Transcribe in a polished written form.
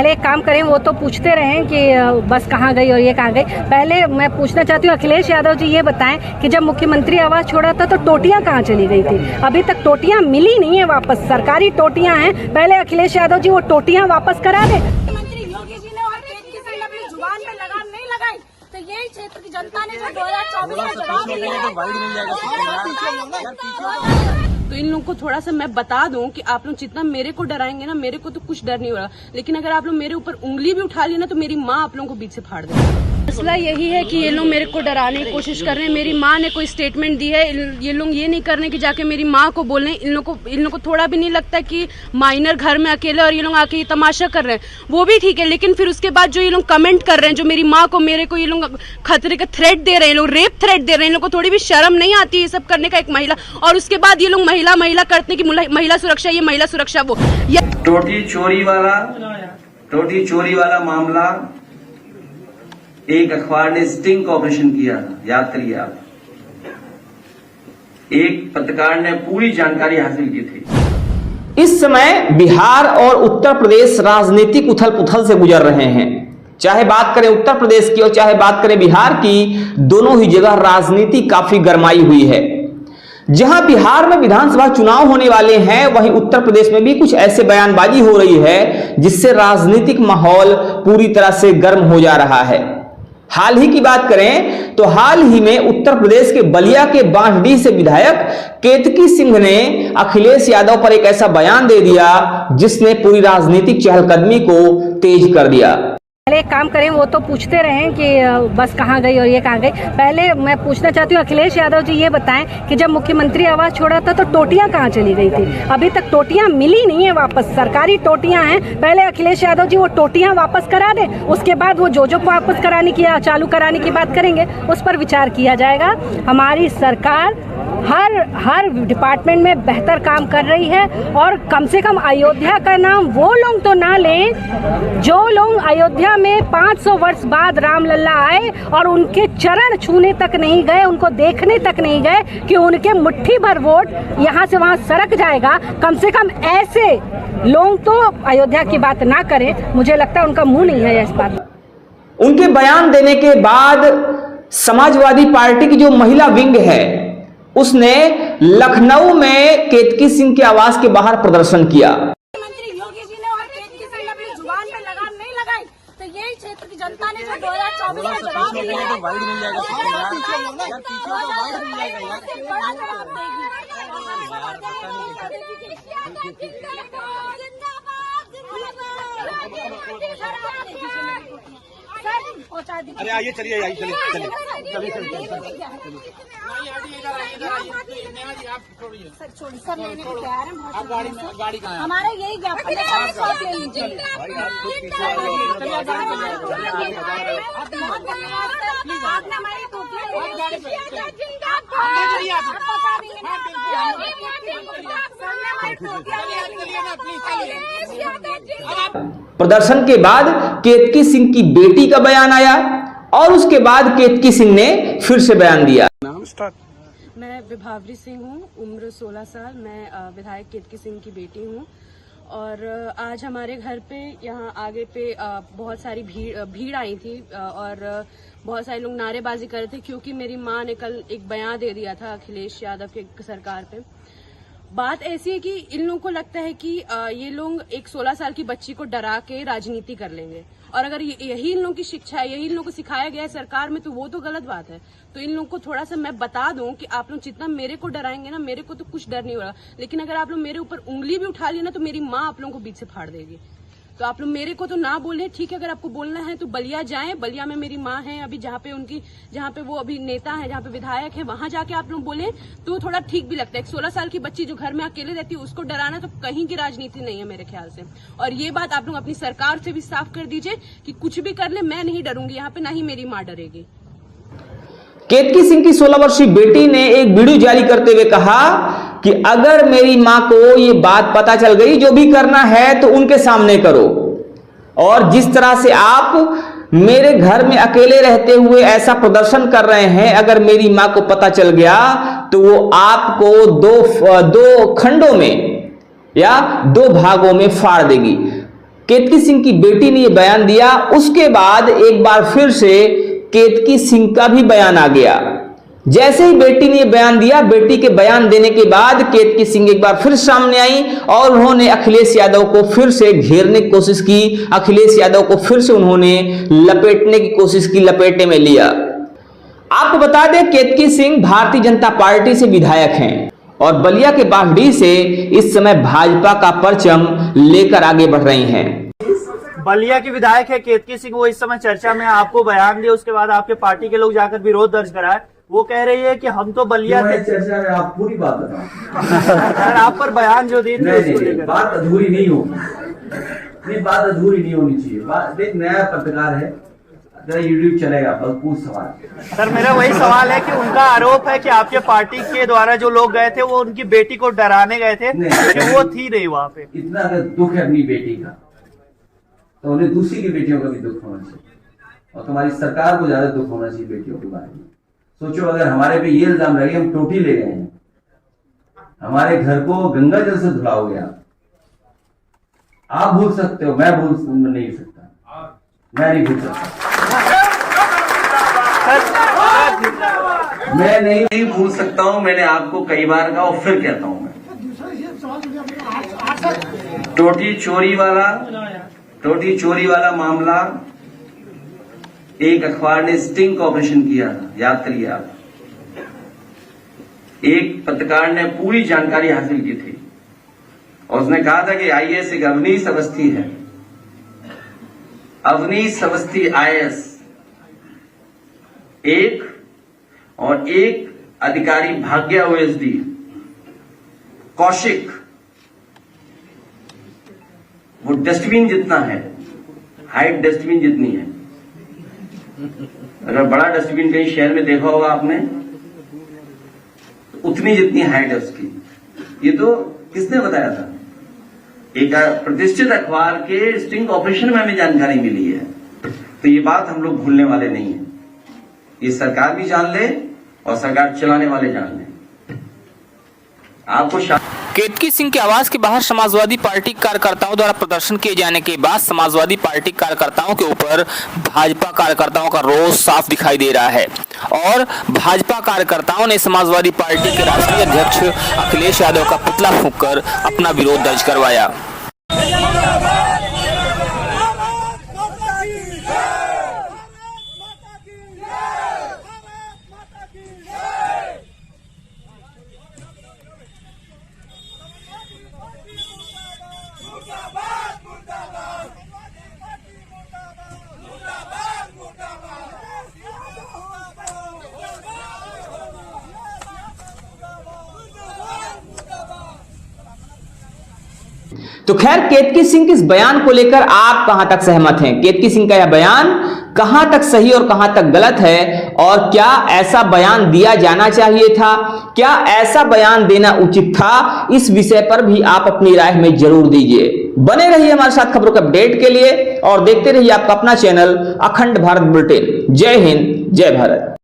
पहले एक काम करें, वो तो पूछते रहे कि बस कहाँ गई और ये कहाँ गई। पहले मैं पूछना चाहती हूँ अखिलेश यादव जी, ये बताएं कि जब मुख्यमंत्री आवास छोड़ा था तो टोटियां कहाँ चली गई थी? अभी तक टोटियां मिली नहीं है वापस, सरकारी टोटियां हैं। पहले अखिलेश यादव जी वो टोटियां वापस करा दें। मुख्यमंत्री योगी जी ने और केतकी सिंह ने अपनी जुबान पे लगाम नहीं लगाई तो यही क्षेत्र की जनता ने जो 2024 में जवाब दिया। तो इन लोगों को थोड़ा सा मैं बता दूं कि आप लोग जितना मेरे को डराएंगे ना, मेरे को तो कुछ डर नहीं हो रहा, लेकिन अगर आप लोग मेरे ऊपर उंगली भी उठा ली ना तो मेरी माँ आप लोगों को बीच से फाड़ देगी। मसला यही है कि ये लोग मेरे को डराने की कोशिश कर रहे हैं। मेरी माँ ने कोई स्टेटमेंट दी है, ये लोग ये नहीं कर रहे कि जाके मेरी माँ को बोलें। इन लोगों को थोड़ा भी नहीं लगता कि माइनर घर में अकेले और ये लोग आके ये तमाशा कर रहे हैं, वो भी ठीक है। लेकिन फिर उसके बाद जो ये लोग कमेंट कर रहे हैं, जो मेरी माँ को, मेरे को ये लोग खतरे का थ्रेट दे रहे हैं, लोग रेप थ्रेट दे रहे हैं, इन लोग को थोड़ी भी शर्म नहीं आती ये सब करने का, एक महिला। और उसके बाद ये लोग महिला करते हैं कि महिला सुरक्षा, ये महिला सुरक्षा वो। टोटी चोरी वाला मामला एक अखबार ने स्टिंग ऑपरेशन किया, याद करिए आप। एक पत्रकार ने पूरी जानकारी हासिल की थी। इस समय बिहार और उत्तर प्रदेश राजनीतिक उथल पुथल से गुजर रहे हैं। चाहे बात करें उत्तर प्रदेश की और चाहे बात करें बिहार की, दोनों ही जगह राजनीति काफी गरमाई हुई है। जहां बिहार में विधानसभा चुनाव होने वाले हैं, वहीं उत्तर प्रदेश में भी कुछ ऐसे बयानबाजी हो रही है जिससे राजनीतिक माहौल पूरी तरह से गर्म हो जा रहा है। हाल ही की बात करें तो हाल ही में उत्तर प्रदेश के बलिया के बांसडीह से विधायक केतकी सिंह ने अखिलेश यादव पर एक ऐसा बयान दे दिया जिसने पूरी राजनीतिक चहलकदमी को तेज कर दिया। पहले एक काम करें, वो तो पूछते रहे कि बस कहाँ गई और ये कहाँ गई। पहले मैं पूछना चाहती हूँ अखिलेश यादव जी, ये बताएं कि जब मुख्यमंत्री आवास छोड़ा था तो टोटियां कहाँ चली गई थी? अभी तक टोटियां मिली नहीं है वापस, सरकारी टोटियां हैं। पहले अखिलेश यादव जी वो टोटियां वापस करा दें, उसके बाद वो जो वापस कराने की या चालू कराने की बात करेंगे, उस पर विचार किया जाएगा। हमारी सरकार हर डिपार्टमेंट में बेहतर काम कर रही है। और कम से कम अयोध्या का नाम वो लोग तो ना लें जो लोग अयोध्या में 500 वर्ष बाद रामलला आए और उनके चरण छूने तक नहीं गए, उनको देखने तक नहीं गए कि उनके मुट्ठी भर वोट यहाँ से वहाँ सरक जाएगा। कम से कम ऐसे लोग तो अयोध्या की बात ना करें। मुझे लगता है उनका मुंह नहीं है इस बात। उनके बयान देने के बाद समाजवादी पार्टी की जो महिला विंग है उसने लखनऊ में केतकी सिंह के आवास के बाहर प्रदर्शन किया। मुख्यमंत्री योगी जी ने और केतकी सिंह ने अपनी जुबान पे लगाम नहीं लगाई तो यही क्षेत्र की जनता ने जो 2024 में जवाब दिया, बड़ा जवाब देगी। अरे आइए, चलिए सर छोड़िए, सर लेने को तैयार हैं। आप गाड़ी कहाँ है? हमारे यही ज्ञापन है, आप ले लीजिए। आपने हमारी प्रदर्शन के बाद केतकी सिंह की बेटी का बयान आया और उसके बाद केतकी सिंह ने फिर से बयान दिया। मैं विभावरी सिंह हूँ, उम्र 16 साल। मैं विधायक केतकी सिंह की बेटी हूँ। और आज हमारे घर पे यहाँ आगे पे बहुत सारी भीड़ आई थी और बहुत सारे लोग नारेबाजी कर रहे थे क्योंकि मेरी माँ ने कल एक बयान दे दिया था अखिलेश यादव के सरकार पे। बात ऐसी है कि इन लोगों को लगता है कि ये लोग एक 16 साल की बच्ची को डरा के राजनीति कर लेंगे, और अगर यही इन लोगों की शिक्षा है, यही इन लोगों को सिखाया गया है सरकार में, तो वो तो गलत बात है। तो इन लोगों को थोड़ा सा मैं बता दूं कि आप लोग जितना मेरे को डराएंगे ना, मेरे को तो कुछ डर नहीं हो रहा, लेकिन अगर आप लोग मेरे ऊपर उंगली भी उठा ली ना तो मेरी माँ आप लोगों को बीच से फाड़ देगी। तो आप लोग मेरे को तो ना बोले, ठीक है। अगर आपको बोलना है तो बलिया जाएं, बलिया में मेरी माँ है अभी, जहाँ पे वो अभी नेता है, जहाँ पे विधायक है, वहां जाके आप लोग बोले तो थोड़ा ठीक भी लगता है। एक 16 साल की बच्ची जो घर में अकेले रहती है उसको डराना तो कहीं की राजनीति नहीं है मेरे ख्याल से। और ये बात आप लोग अपनी सरकार से भी साफ कर दीजिए कि कुछ भी कर ले, मैं नहीं डरूंगी यहाँ पे, ना ही मेरी माँ डरेगी। केतकी सिंह की 16 वर्षीय बेटी ने एक वीडियो जारी करते हुए कहा कि अगर मेरी मां को ये बात पता चल गई, जो भी करना है तो उनके सामने करो, और जिस तरह से आप मेरे घर में अकेले रहते हुए ऐसा प्रदर्शन कर रहे हैं, अगर मेरी मां को पता चल गया तो वो आपको दो खंडों में या 2 भागों में फाड़ देगी। केतकी सिंह की बेटी ने यह बयान दिया, उसके बाद एक बार फिर से केतकी सिंह का भी बयान आ गया। जैसे ही बेटी ने यह बयान दिया, बेटी के बयान देने के बाद केतकी सिंह एक बार फिर सामने आई और उन्होंने अखिलेश यादव को फिर से घेरने की कोशिश की, अखिलेश यादव को फिर से उन्होंने लपेटने की कोशिश की, लपेटे में लिया। आपको बता दें, केतकी सिंह भारतीय जनता पार्टी से विधायक हैं और बलिया के बागडी से इस समय भाजपा का परचम लेकर आगे बढ़ रही हैं। बलिया की विधायक है केतकी सिंह, वो इस समय चर्चा में, आपको बयान दिया उसके बाद आपके पार्टी के लोग जाकर विरोध दर्ज कराए। वो कह रही है कि हम तो बलिया चर्चा में आप पूरी बात बताओ। सर आप पर बयान जो दी थी बात अधूरी नहीं होगी, बात अधूरी नहीं होनी चाहिए। बात एक नया पत्रकार है, यूट्यूब चलेगा, बस पूछ सवाल। सर मेरा वही सवाल है कि उनका आरोप है कि आपके पार्टी के द्वारा जो लोग गए थे वो उनकी बेटी को डराने गए थे, लेकिन वो थी नहीं वहाँ पे। इतना अगर दुख है अपनी बेटी का तो उन्हें दूसरी की बेटियों का भी दुख होना चाहिए, और तुम्हारी सरकार को ज्यादा दुख होना चाहिए बेटियों के बारे में। सोचो अगर हमारे पे ये इल्जाम लगे हम टोटी ले गए हैं, हमारे घर को गंगा जल से धुलाओगे आप भूल सकते हो, मैं भूल नहीं सकता, मैं नहीं भूल सकता, मैं नहीं भूल सकता हूं। मैंने आपको कई बार कहा और फिर कहता हूं, मैं टोटी चोरी वाला मामला एक अखबार ने स्टिंग ऑपरेशन किया था, याद करिए आप। एक पत्रकार ने पूरी जानकारी हासिल की थी और उसने कहा था कि आईएएस एक अवनीश अवस्थी है, अवनीश अवस्थी आईएएस एक, और एक अधिकारी भाग्या ओएसडी कौशिक, वो डस्टबिन जितना है, हाइट डस्टबिन जितनी है। अगर बड़ा डस्टबिन कहीं शहर में देखा होगा आपने, तो उतनी जितनी हाइट है उसकी। ये तो किसने बताया था? एक प्रतिष्ठित अखबार के स्टिंग ऑपरेशन में हमें जानकारी मिली है। तो ये बात हम लोग भूलने वाले नहीं है, ये सरकार भी जान ले और सरकार चलाने वाले जान ले। आपको केतकी सिंह के आवास के बाहर समाजवादी पार्टी कार्यकर्ताओं द्वारा प्रदर्शन किए जाने के बाद समाजवादी पार्टी कार्यकर्ताओं के ऊपर भाजपा कार्यकर्ताओं का रोष साफ दिखाई दे रहा है और भाजपा कार्यकर्ताओं ने समाजवादी पार्टी के राष्ट्रीय अध्यक्ष अखिलेश यादव का पुतला फूंककर अपना विरोध दर्ज करवाया। तो खैर, केतकी सिंह के इस बयान को लेकर आप कहां तक सहमत हैं? केतकी सिंह का यह बयान कहां तक सही और कहां तक गलत है, और क्या ऐसा बयान दिया जाना चाहिए था, क्या ऐसा बयान देना उचित था? इस विषय पर भी आप अपनी राय में जरूर दीजिए। बने रहिए हमारे साथ खबरों के अपडेट के लिए और देखते रहिए आपका अपना चैनल अखंड भारत बुलेटिन। जय हिंद, जय भारत।